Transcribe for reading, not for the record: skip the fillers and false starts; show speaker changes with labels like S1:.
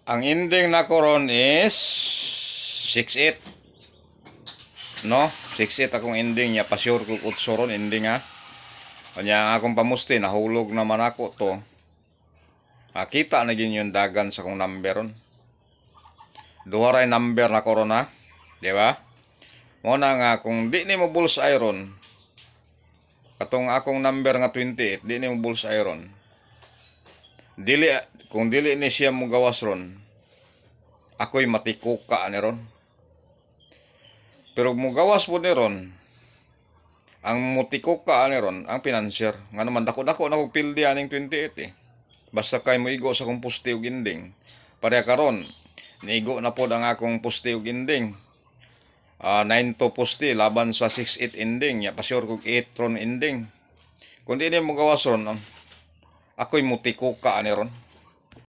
S1: Ang ending na ko ron is 6-8. No? 6-8 akong ending. Ya pasure ko utso ron ending ha. Kanya akong pamusti, nahulog naman ako to. Kita na gin yung dagan sa akong number ron. Duwaray number na ko ron ha. Diba? Muna nga, kung di ni mo bullseye ron, katong akong number nga 28, di ni mo bullseye ron. Kung dili ni siya mo gawas ron, ako'y matikuka ni ron. Pero mo gawas po ni ron, ang mutikuka ni ron, ang financier. Nga naman, dako-dako na kong pildi aning 28 eh. Basta kay mo igo sa kong pusti ug inding. Pareha karon, niigo na po ang akong pusti ug inding. 9 to pusti laban sa 6-8 ending. Ya pasure kog 8 ron ending. Kung di ni mo gawas ron, ako'y mutikuka ni ron.